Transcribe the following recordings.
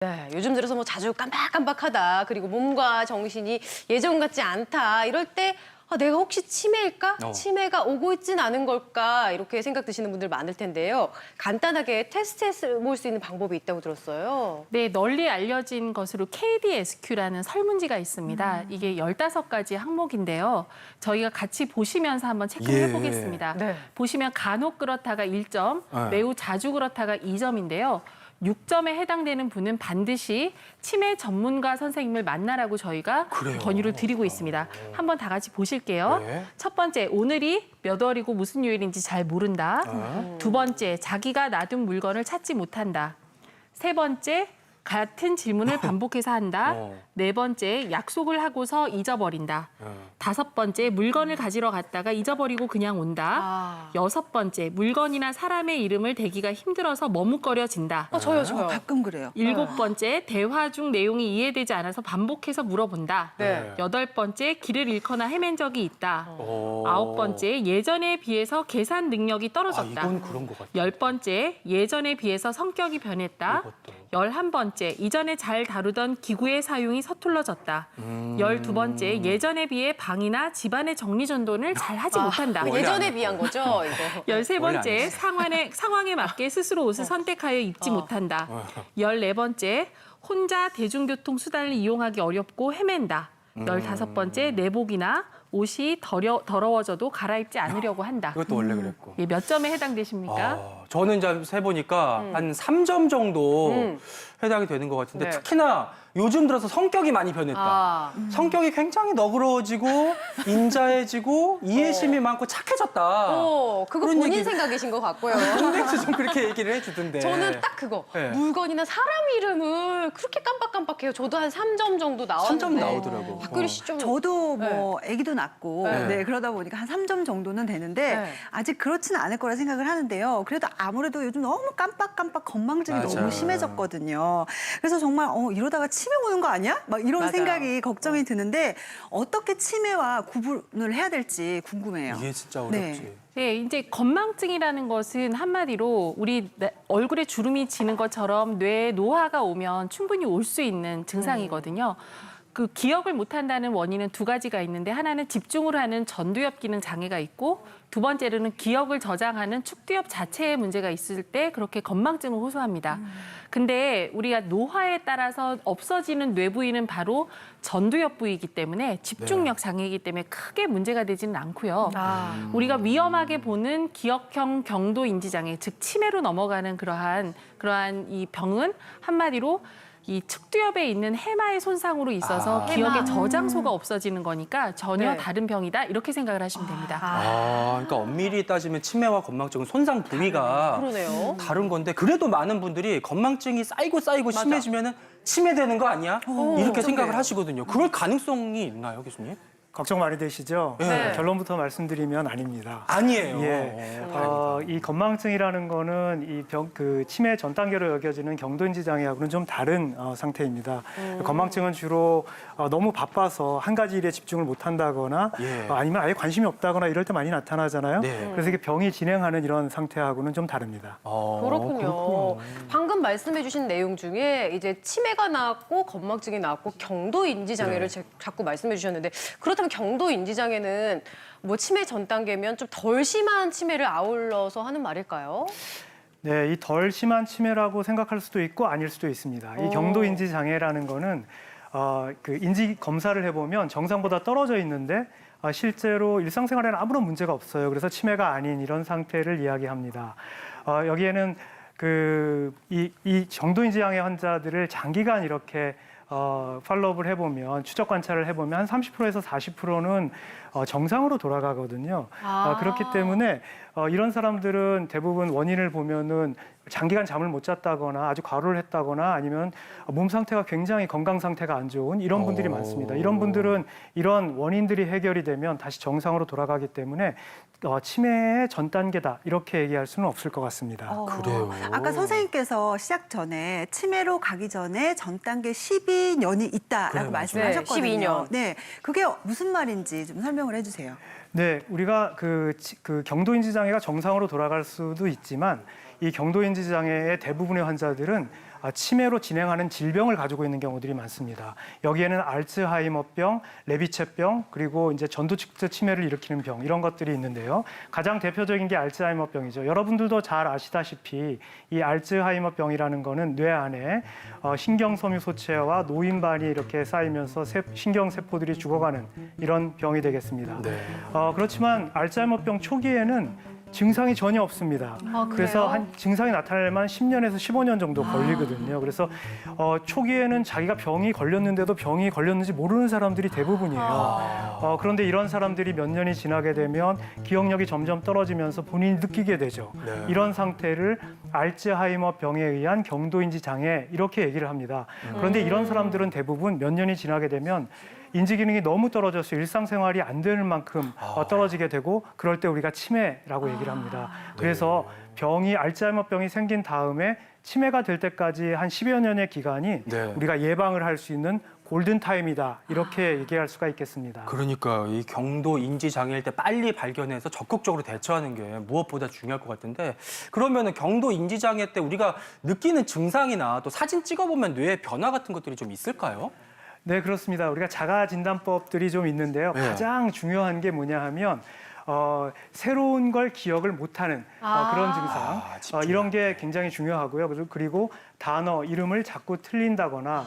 네, 요즘 들어서 뭐 자주 깜박깜박하다, 그리고 몸과 정신이 예전 같지 않다, 이럴 때 내가 혹시 치매일까? 치매가 오고 있진 않은 걸까? 이렇게 생각 드시는 분들 많을 텐데요. 간단하게 테스트해 볼 수 있는 방법이 있다고 들었어요. 네, 널리 알려진 것으로 KDSQ라는 설문지가 있습니다. 이게 15가지 항목인데요. 저희가 같이 보시면서 한번 체크를 해보겠습니다. 네. 보시면 간혹 그렇다가 1점, 매우 자주 그렇다가 2점인데요. 6점에 해당되는 분은 반드시 치매 전문가 선생님을 만나라고 저희가 권유를 드리고 있습니다. 한번 다 같이 보실게요. 네. 첫 번째, 오늘이 몇 월이고 무슨 요일인지 잘 모른다. 두 번째, 자기가 놔둔 물건을 찾지 못한다. 세 번째, 같은 질문을 반복해서 한다. 네 번째, 약속을 하고서 잊어버린다. 다섯 번째, 물건을 가지러 갔다가 잊어버리고 그냥 온다. 여섯 번째, 물건이나 사람의 이름을 대기가 힘들어서 머뭇거려진다. 저요. 가끔 그래요. 일곱 번째, 대화 중 내용이 이해되지 않아서 반복해서 물어본다. 네. 여덟 번째, 길을 잃거나 헤맨 적이 있다. 아홉 번째, 예전에 비해서 계산 능력이 떨어졌다. 이건 그런 것 같아요. 열 번째, 예전에 비해서 성격이 변했다. 이것도. 11번째, 이전에 잘 다루던 기구의 사용이 서툴러졌다. 12번째, 예전에 비해 방이나 집안의 정리정돈을 잘 하지 못한다. 예전에 비한 거죠, 이거. 13번째, 상황에 맞게 스스로 옷을 선택하여 입지 못한다. 14번째, 혼자 대중교통 수단을 이용하기 어렵고 헤맨다. 15번째, 내복이나 옷이 더러워져도 갈아입지 않으려고 한다. 이것도 원래 그랬고. 예, 몇 점에 해당되십니까? 저는 이제 세보니까 한 3점 정도 해당이 되는 것 같은데 네. 특히나 요즘 들어서 성격이 많이 변했다. 성격이 굉장히 너그러워지고 인자해지고 이해심이 많고 착해졌다. 그거 그런 본인 얘기- 생각이신 것 같고요. 근데도 좀 그렇게 얘기를 해주던데. 저는 딱 그거. 네. 물건이나 사람 이름을 그렇게 깜빡깜빡해요. 저도 한 3점 정도 나왔는데. 3점 나오더라고. 박규리 씨 좀. 저도 뭐 아기도 낳고 네. 그러다 보니까 한 3점 정도는 되는데 네. 아직 그렇지는 않을 거라 생각을 하는데요. 그래도 아무래도 요즘 너무 깜빡깜빡 건망증이 맞아. 너무 심해졌거든요. 그래서 정말 이러다가 치매 오는 거 아니야? 막 이런 맞아요. 생각이 걱정이 드는데 어떻게 치매와 구분을 해야 될지 궁금해요. 이게 진짜 네. 어렵지. 네, 이제 건망증이라는 것은 한마디로 우리 얼굴에 주름이 지는 것처럼 뇌에 노화가 오면 충분히 올 수 있는 증상이거든요. 그 기억을 못한다는 원인은 두 가지가 있는데 하나는 집중을 하는 전두엽 기능 장애가 있고 두 번째로는 기억을 저장하는 축두엽 자체에 문제가 있을 때 그렇게 건망증을 호소합니다. 근데 우리가 노화에 따라서 없어지는 뇌 부위는 바로 전두엽 부위이기 때문에 집중력 장애이기 때문에 크게 문제가 되지는 않고요. 우리가 위험하게 보는 기억형 경도 인지 장애, 즉 치매로 넘어가는 그러한 이 병은 한마디로 이 측두엽에 있는 해마의 손상으로 있어서 기억의 저장소가 없어지는 거니까 전혀 네. 다른 병이다 이렇게 생각을 하시면 됩니다. 그러니까 엄밀히 따지면 치매와 건망증은 손상 부위가 그러네요. 다른 건데 그래도 많은 분들이 건망증이 쌓이고 심해지면은 치매되는 거 아니야? 이렇게 생각을 하시거든요. 그럴 가능성이 있나요, 교수님? 걱정 많이 되시죠? 네. 결론부터 말씀드리면 아닙니다. 아니에요. 예. 이 건망증이라는 거는 그 치매 전 단계로 여겨지는 경도인지 장애하고는 좀 다른 상태입니다. 건망증은 주로 너무 바빠서 한 가지 일에 집중을 못 한다거나 아니면 아예 관심이 없다거나 이럴 때 많이 나타나잖아요. 네. 그래서 이게 병이 진행하는 이런 상태하고는 좀 다릅니다. 그렇군요. 방금 말씀해주신 내용 중에 이제 치매가 나왔고 건망증이 나왔고 경도 인지 장애를 자꾸 말씀해주셨는데 그렇다면 경도 인지 장애는 뭐 치매 전 단계면 좀 덜 심한 치매를 아울러서 하는 말일까요? 네, 이 덜 심한 치매라고 생각할 수도 있고 아닐 수도 있습니다. 이 경도인지 장애라는 거는 그 인지 검사를 해보면 정상보다 떨어져 있는데 실제로 일상생활에는 아무런 문제가 없어요. 그래서 치매가 아닌 이런 상태를 이야기합니다. 여기에는 이 정도인지 장애 환자들을 장기간 이렇게 팔로우업을 해보면 추적 관찰을 해보면 한 30%에서 40%는 정상으로 돌아가거든요. 그렇기 때문에 이런 사람들은 대부분 원인을 보면은 장기간 잠을 못 잤다거나 아주 과로를 했다거나 아니면 몸 상태가 굉장히 건강 상태가 안 좋은 이런 분들이 많습니다. 이런 분들은 이런 원인들이 해결이 되면 다시 정상으로 돌아가기 때문에 치매의 전 단계다 이렇게 얘기할 수는 없을 것 같습니다. 그래요. 아까 선생님께서 시작 전에 치매로 가기 전에 전 단계 12년이 있다라고 그래요, 말씀하셨거든요. 네, 12년. 네, 그게 무슨 말인지 좀 설명을 해주세요. 네, 우리가 그 경도인지 장애가 정상으로 돌아갈 수도 있지만 이 경도인지 장애의 대부분의 환자들은 치매로 진행하는 질병을 가지고 있는 경우들이 많습니다. 여기에는 알츠하이머병, 레비체병, 그리고 이제 전두측 치매를 일으키는 병 이런 것들이 있는데요. 가장 대표적인 게 알츠하이머병이죠. 여러분들도 잘 아시다시피 이 알츠하이머병이라는 거는 뇌 안에 신경섬유 소체와 노인반이 이렇게 쌓이면서 신경세포들이 죽어가는 이런 병이 되겠습니다. 네. 그렇지만 알츠하이머병 초기에는 증상이 전혀 없습니다. 그래서 한 증상이 나타나려면 10년에서 15년 정도 걸리거든요. 그래서 초기에는 자기가 병이 걸렸는데도 병이 걸렸는지 모르는 사람들이 대부분이에요. 그런데 이런 사람들이 몇 년이 지나게 되면 기억력이 점점 떨어지면서 본인이 느끼게 되죠. 네. 이런 상태를 알츠하이머 병에 의한 경도인지 장애 이렇게 얘기를 합니다. 그런데 이런 사람들은 대부분 몇 년이 지나게 되면 인지 기능이 너무 떨어져서 일상생활이 안 되는 만큼 떨어지게 되고 그럴 때 우리가 치매라고 얘기를 합니다. 그래서 병이 알츠하이머병이 생긴 다음에 치매가 될 때까지 한 10여 년의 기간이 네. 우리가 예방을 할 수 있는 골든타임이다 이렇게 얘기할 수가 있겠습니다. 그러니까 이 경도 인지 장애일 때 빨리 발견해서 적극적으로 대처하는 게 무엇보다 중요할 것 같은데 그러면은 경도 인지 장애 때 우리가 느끼는 증상이나 또 사진 찍어보면 뇌의 변화 같은 것들이 좀 있을까요? 네, 그렇습니다. 우리가 자가 진단법들이 좀 있는데요. 네. 가장 중요한 게 뭐냐 하면 새로운 걸 기억을 못하는 그런 증상 이런 게 굉장히 중요하고요. 그리고 단어 이름을 자꾸 틀린다거나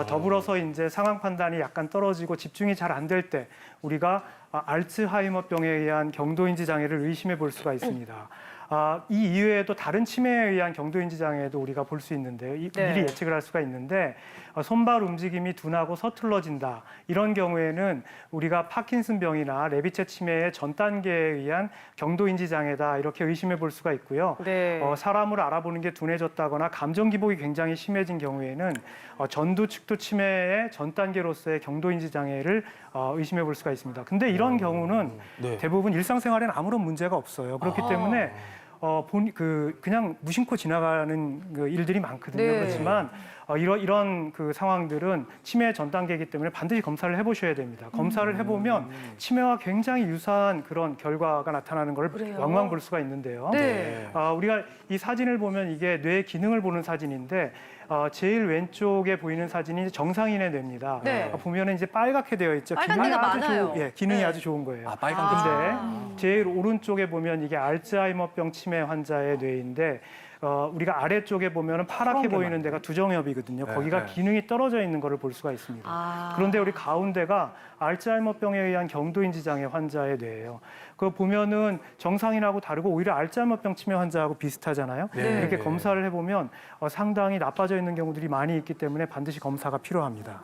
더불어서 이제 상황 판단이 약간 떨어지고 집중이 잘 안 될 때 우리가 알츠하이머병에 의한 경도인지 장애를 의심해 볼 수가 있습니다. 이 이외에도 다른 치매에 의한 경도인지 장애도 우리가 볼 수 있는데요. 미리 예측을 할 수가 있는데 손발 움직임이 둔하고 서툴러진다. 이런 경우에는 우리가 파킨슨병이나 레비체 치매의 전 단계에 의한 경도인지 장애다. 이렇게 의심해 볼 수가 있고요. 네. 사람을 알아보는 게 둔해졌다거나 감정 기복이 굉장히 심해진 경우에는 전두측도 치매의 전 단계로서의 경도인지 장애를 의심해 볼 수가 있습니다. 근데 이런 경우는 네. 대부분 일상생활에는 아무런 문제가 없어요. 그렇기 때문에 그냥 무심코 지나가는 일들이 많거든요. 네. 그렇지만 이런 그 상황들은 치매 전 단계이기 때문에 반드시 검사를 해보셔야 됩니다. 검사를 해보면 치매와 굉장히 유사한 그런 결과가 나타나는 걸 그래요? 왕왕 볼 수가 있는데요. 네. 우리가 이 사진을 보면 이게 뇌 기능을 보는 사진인데 제일 왼쪽에 보이는 사진이 정상인의 뇌입니다. 네. 보면은 이제 빨갛게 되어 있죠. 빨간 기능이 데가 아주 많아요. 기능이 네. 아주 좋은 거예요. 빨간 게 근데 제일 오른쪽에 보면 이게 알츠하이머병 치매 환자의 뇌인데 우리가 아래쪽에 보면은 파랗게 보이는 데가 두정엽이거든요. 거기가 네. 기능이 떨어져 있는 것을 볼 수가 있습니다. 그런데 우리 가운데가 알츠하이머병에 의한 경도인지 장애 환자의 뇌예요. 그거 보면은 정상인하고 다르고 오히려 알츠하이머병 치매 환자하고 비슷하잖아요. 네. 이렇게 검사를 해보면 상당히 나빠져 있는 경우들이 많이 있기 때문에 반드시 검사가 필요합니다.